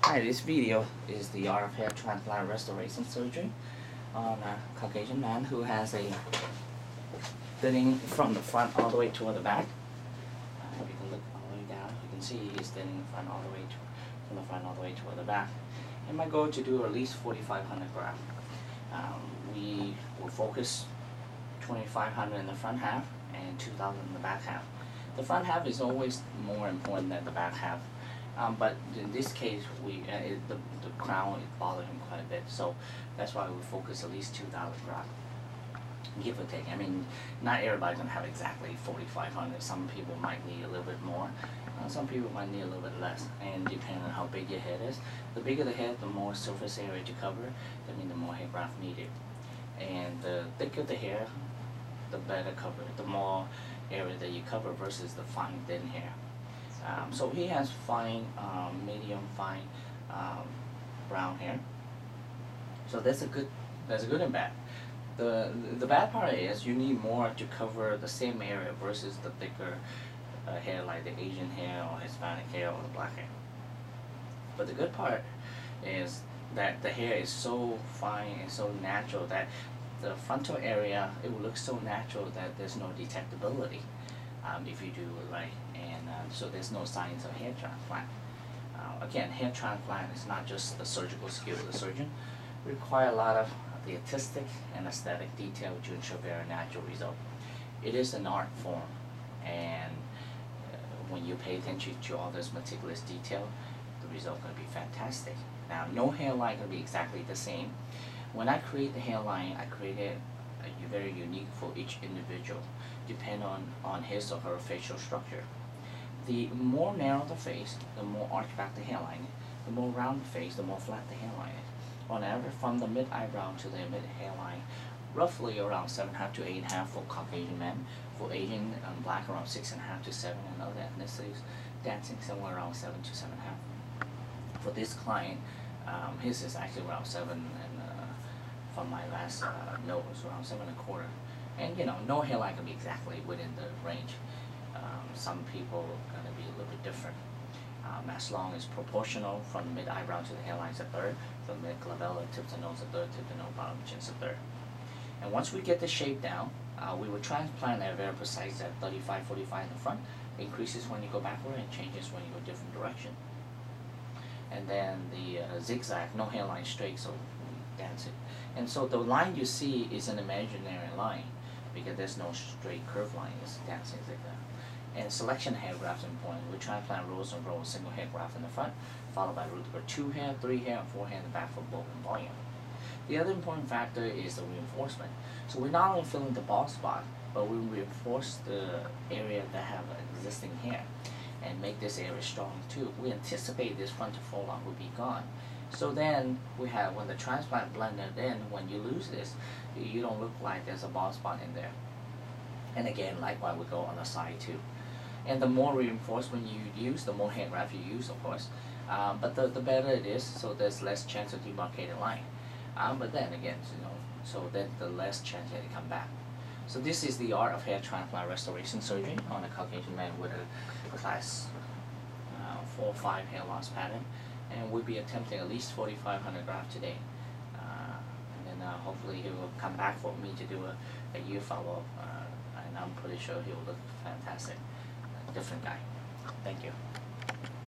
Hi, this video is the art of hair transplant restoration surgery on a Caucasian man who has a thinning from the front all the way toward the back. If you can look all the way down, you can see he's thinning front all the way from the front all the way toward the back. And my goal to do at least 4,500 grafts. We will focus 2,500 in the front half and 2,000 in the back half. The front half is always more important than the back half. But in this case, the crown bothered him quite a bit, so that's why we focus at least 2,000 grafts, give or take. I mean, not everybody's gonna have exactly 4,500. Some people might need a little bit more. Some people might need a little bit less, and depending on how big your head is. The bigger the head, the more surface area to cover. That means the more hair graft needed. And the thicker the hair, the better cover, the more area that you cover versus the fine thin hair. So he has fine, medium fine brown hair. So that's a good and bad. The bad part is you need more to cover the same area versus the thicker hair like the Asian hair or Hispanic hair or the black hair. But the good part is that the hair is so fine and so natural that the frontal area, it will look so natural that there's no detectability if you do it right, and so there's no signs of hair transplant. Again, hair transplant is not just the surgical skill of the surgeon. It requires a lot of the artistic and aesthetic detail to ensure very natural result. It is an art form, and when you pay attention to all this meticulous detail, the result going to be fantastic. Now, no hairline going to be exactly the same. When I create the hairline, I created a very unique for each individual, depending on his or her facial structure. The more narrow the face, the more arched back the hairline. The more round the face, the more flat the hairline is. On average, from the mid-eyebrow to the mid-hairline, roughly around 7.5 to 8.5 for Caucasian men. For Asian and black, around 6.5 to 7, and other ethnicities dancing somewhere around 7 to 7.5. For this client, his is actually around 7, and from my last note was around 7.25. And you know, no hairline can be exactly within the range. Some people are going to be a little bit different. As long as proportional from the mid-eyebrow to the hairline is a third, from the mid-clavella, tip to nose a third, tip to nose, bottom chin's a third. And once we get the shape down, we will transplant at very precise at 35, 45 in the front. Increases when you go backward and changes when you go different direction. And then the zigzag, no hairline straight, so we dance it. And so the line you see is an imaginary line because there's no straight curve line, it's dancing zigzag. And selection of hair grafts is important. We transplant rows and rows of single hair graft in the front, followed by root for 2 hair, 3 hair, and 4 hair in the back for bulk and volume. The other important factor is the reinforcement. So we're not only filling the bald spot, but we reinforce the area that have existing hair and make this area strong too. We anticipate this frontal forelock will be gone. So then we have, when the transplant blended in, when you lose this, you don't look like there's a bald spot in there. And again, likewise we go on the side too. And the more reinforcement you use, the more hair graft you use, of course. But the better it is, so there's less chance of demarcated line. But then again, you know, so then the less chance that it come back. So this is the art of hair transplant restoration surgery on a Caucasian man with a class 4 or 5 hair loss pattern, and we'll be attempting at least 4,500 grafts today. And then hopefully he will come back for me to do a year follow-up, and I'm pretty sure he will look fantastic. Different guy. Thank you.